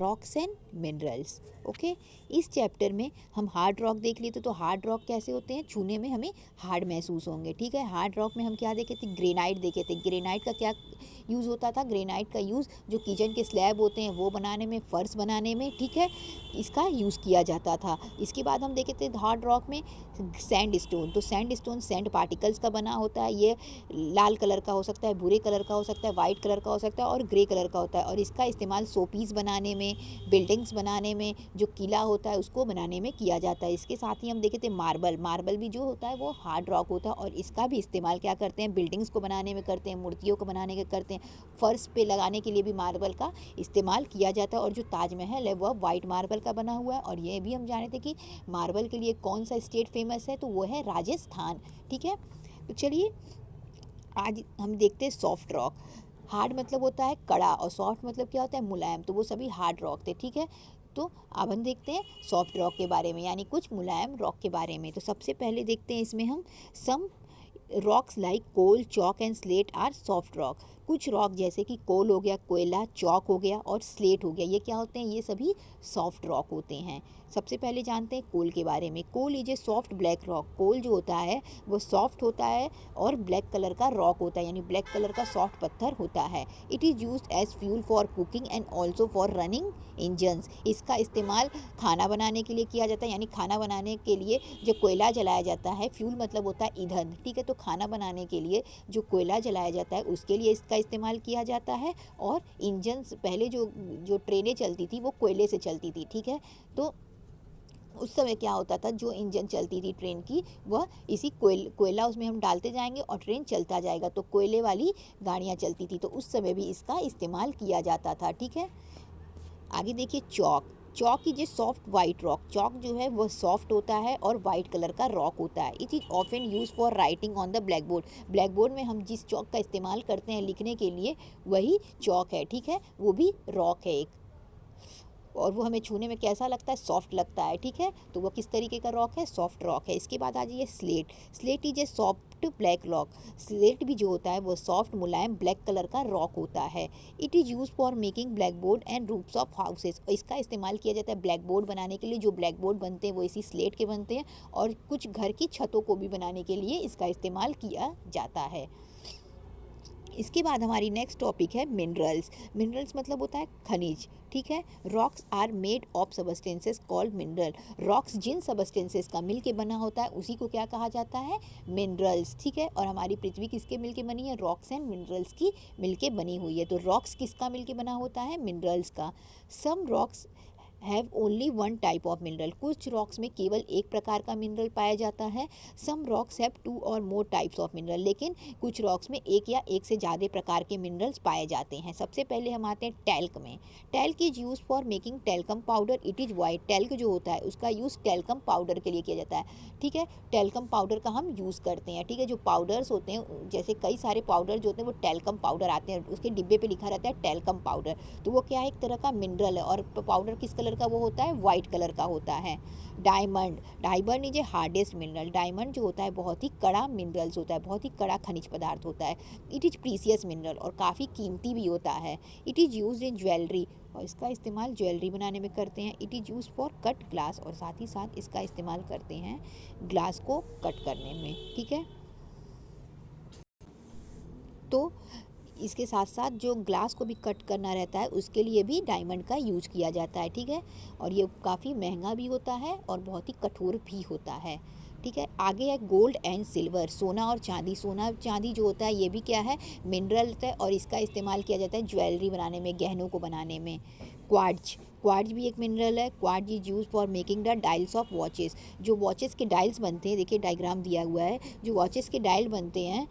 Rocks and minerals. Okay, इस chapter में हम हार्ड रॉक देख लिए थे। तो हार्ड रॉक कैसे होते हैं, छूने में हमें हार्ड महसूस होंगे। ठीक है, हार्ड रॉक में हम क्या देखे थे, ग्रेनाइट देखे थे। ग्रेनाइट का क्या यूज़ होता था, ग्रेनाइट का यूज़ जो किचन के स्लैब होते हैं वो बनाने में, फर्श बनाने में, ठीक है, इसका यूज़ किया जाता था। इसके बाद हम देखे थे हार्ड रॉक में सैंड स्टोन। तो सैंड स्टोन सैंड पार्टिकल्स का बना होता है। ये लाल कलर का हो सकता है, भूरे कलर का हो सकता है, वाइट कलर का हो सकता है और ग्रे कलर का होता है। और इसका इस्तेमाल शोपीस बनाने में, बिल्डिंग्स बनाने में, जो किला होता है उसको बनाने में किया जाता है। इसके साथ ही हम देखे थे मार्बल। मार्बल भी जो होता है वो हार्ड रॉक होता है और इसका भी इस्तेमाल क्या करते हैं, बिल्डिंग्स को बनाने में करते हैं, मूर्तियों को बनाने के करते हैं, फर्श पे लगाने के लिए भी मार्बल का इस्तेमाल किया जाता है। और जो ताजमहल है वह वाइट मार्बल का बना हुआ है। और ये भी हम जाने थे कि मार्बल के लिए कौन सा स्टेट फेमस है, तो वो है राजस्थान। ठीक है, तो चलिए आज हम देखते हैं सॉफ्ट रॉक। हार्ड मतलब होता है कड़ा और सॉफ्ट मतलब क्या होता है, मुलायम। तो वो सभी हार्ड रॉक थे। ठीक है, तो अब हम देखते हैं सॉफ्ट रॉक के बारे में, यानी कुछ मुलायम रॉक के बारे में। तो सबसे पहले देखते हैं इसमें हम some rocks like coal, chalk and slate are soft rock. कुछ रॉक जैसे कि कोल हो गया, कोयला, चॉक हो गया और स्लेट हो गया, ये क्या होते हैं, ये सभी सॉफ्ट रॉक होते हैं। सबसे पहले जानते हैं कोल के बारे में। Coal is a soft black rock. Coal जो होता है वो सॉफ्ट होता है और ब्लैक कलर का रॉक होता है, यानी ब्लैक कलर का सॉफ्ट पत्थर होता है। It is use as fuel for cooking and also for running engines. इसका इस्तेमाल खाना बनाने के लिए किया जाता है, यानी खाना बनाने के लिए जो कोयला जलाया जाता है, फ्यूल मतलब होता है ईंधन। ठीक है, तो खाना बनाने के लिए जो कोयला जलाया जाता है उसके लिए इसका इस्तेमाल किया जाता है। और इंजन पहले जो जो ट्रेनें चलती थी वो कोयले से चलती थी। ठीक है, तो उस समय क्या होता था, जो इंजन चलती थी ट्रेन की वह इसी कोयला उसमें हम डालते जाएंगे और ट्रेन चलता जाएगा, तो कोयले वाली गाड़ियाँ चलती थी। तो उस समय भी इसका इस्तेमाल किया जाता था। ठीक है, आगे देखिए chalk. Chalk is a soft white rock. Chalk जो है वह सॉफ्ट होता है और वाइट कलर का रॉक होता है। It is often use for writing on the black board. Black board में हम जिस चॉक का इस्तेमाल करते हैं लिखने के लिए वही चॉक है। ठीक है, वो भी रॉक है एक, और वो हमें छूने में कैसा लगता है, सॉफ्ट लगता है। ठीक है, तो वो किस तरीके का रॉक है, सॉफ्ट रॉक है। इसके बाद आ जाइए slate. Slate is a soft black rock. Slate भी जो होता है वो सॉफ्ट मुलायम ब्लैक कलर का रॉक होता है। It is use for making black board and roofs of houses. इसका इस्तेमाल किया जाता है ब्लैक बोर्ड बनाने के लिए। जो ब्लैक बोर्ड बनते हैं वो इसी स्लेट के बनते हैं और कुछ घर की छतों को भी बनाने के लिए इसका इस्तेमाल किया जाता है। इसके बाद हमारी नेक्स्ट टॉपिक है मिनरल्स। मिनरल्स मतलब होता है खनिज। ठीक है, rocks are made of substances called mineral. Rocks जिन सबस्टेंसेस का मिल के बना होता है उसी को क्या कहा जाता है, मिनरल्स। ठीक है, और हमारी पृथ्वी किसके मिल के बनी है, रॉक्स एंड मिनरल्स की मिल के बनी हुई है। तो रॉक्स किसका मिल के बना होता है, मिनरल्स का। Some rocks have only one type of mineral. कुछ रॉक्स में केवल एक प्रकार का मिनरल पाया जाता है। सम रॉक्स हैव टू और मोर टाइप्स ऑफ मिनरल। लेकिन कुछ रॉक्स में एक या एक से ज़्यादा प्रकार के मिनरल्स पाए जाते हैं। सबसे पहले हम आते हैं टैल्क में। Talc is use for making talcum powder. It is white. Talc जो होता है उसका यूज़ टैल्कम पाउडर के लिए किया जाता है। ठीक है, टैल्कम पाउडर का हम यूज़ करते हैं। ठीक है, जो पाउडर्स होते हैं, जैसे कई सारे पाउडर जो होते हैं वो टैल्कम पाउडर आते हैं, उसके डिब्बे पे लिखा रहता है टैल्कम पाउडर। तो वो क्या है, एक तरह का मिनरल है। और पाउडर किस कलर का वो होता है, वाइट कलर का होता है। Diamond. Diamond is a hardest mineral. Diamond जो होता है बहुत ही कड़ा मिनरल्स होता है, बहुत ही कड़ा खनिज पदार्थ होता है। इट इज़ प्रीसियस मिनरल और काफ़ी कीमती भी होता है। It is use in jewellery और इसका इस्तेमाल ज्वेलरी बनाने में करते हैं। It is use for cut glass और साथ ही साथ इसका इस्तेमाल करते हैं ग्लास को कट करने में। ठीक है, तो इसके साथ साथ जो ग्लास को भी कट करना रहता है उसके लिए भी डायमंड का यूज किया जाता है। ठीक है, और ये काफ़ी महंगा भी होता है और बहुत ही कठोर भी होता है। ठीक है, आगे है गोल्ड एंड सिल्वर। सोना और चांदी। सोना चांदी जो होता है ये भी क्या है, मिनरल है और इसका इस्तेमाल किया जाता है ज्वेलरी बनाने में, गहनों को बनाने में। क्वार्ट्ज। क्वार्ट्ज भी एक मिनरल है। Quartz is use for making the dials of watches. जो वॉचेस के डायल्स बनते हैं, देखिए डायग्राम दिया हुआ है, जो वॉचेस के डायल बनते हैं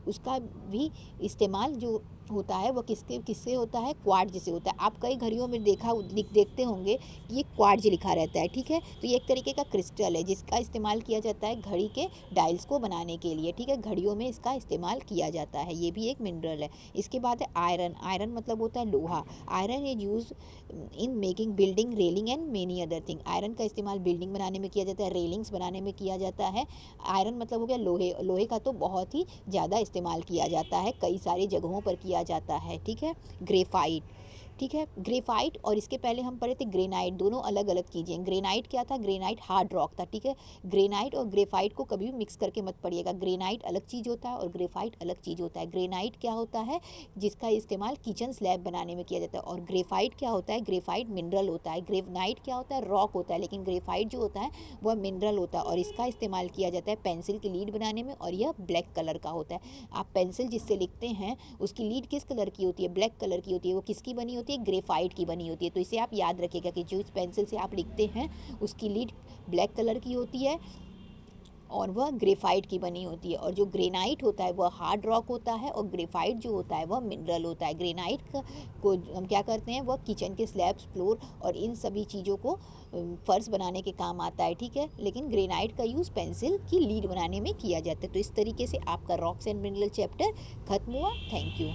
उसका भी इस्तेमाल जो होता है वो किससे होता है, क्वार्ट्ज से होता है। आप कई घड़ियों में देखते होंगे कि ये क्वार्ट्ज लिखा रहता है। ठीक है, तो ये एक तरीके का क्रिस्टल है जिसका इस्तेमाल किया जाता है घड़ी के डायल्स को बनाने के लिए। ठीक है, घड़ियों में इसका इस्तेमाल किया जाता है, ये भी एक मिनरल है। इसके बाद है आयरन। आयरन मतलब होता है लोहा। Iron is use in making building, railing and many other thing. Iron का इस्तेमाल बिल्डिंग बनाने में किया जाता है, रेलिंग्स बनाने में किया जाता है। आयरन मतलब हो गया लोहे। लोहे का तो बहुत ही ज़्यादा इस्तेमाल किया जाता है, कई सारी जगहों पर किया जाता है। ठीक है, ग्रेफाइट। ठीक है। ग्रेफाइट और इसके पहले हम पढ़े थे ग्रेनाइट, दोनों अलग अलग चीज़ें। ग्रेनाइट क्या था? ग्रेनाइट हार्ड रॉक था, ठीक है। ग्रेनाइट और ग्रेफाइट को कभी भी मिक्स करके मत पढ़िएगा। ग्रेनाइट अलग चीज़ होता है और ग्रेफाइट अलग चीज़ होता है। ग्रेनाइट क्या होता है? जिसका इस्तेमाल किचन स्लैब बनाने में किया जाता है। और ग्रेफाइट क्या होता है? ग्रेफाइट मिनरल होता है। ग्रेनाइट क्या होता है? रॉक होता है। लेकिन ग्रेफाइट जो होता है वह मिनरल होता है और इसका इस्तेमाल किया जाता है पेंसिल की लीड बनाने में, और यह ब्लैक कलर का होता है। आप पेंसिल जिससे लिखते हैं उसकी लीड किस कलर की होती है? ब्लैक कलर की होती है। वो किसकी बनी होती है? ग्रेफाइट की बनी होती है। तो इसे आप याद रखिएगा कि जो इस पेंसिल से आप लिखते हैं उसकी लीड ब्लैक कलर की होती है और वह ग्रेफाइट की बनी होती है। और जो ग्रेनाइट होता है वह हार्ड रॉक होता है और ग्रेफाइट जो होता है वह मिनरल होता है। ग्रेनाइट को हम क्या करते हैं? वह किचन के स्लैब्स, फ्लोर और इन सभी चीज़ों को फर्श बनाने के काम आता है, ठीक है। लेकिन ग्रेनाइट का यूज़ पेंसिल की लीड बनाने में किया जाता है। तो इस तरीके से आपका रॉक्स एंड मिनरल चैप्टर खत्म हुआ। Thank you.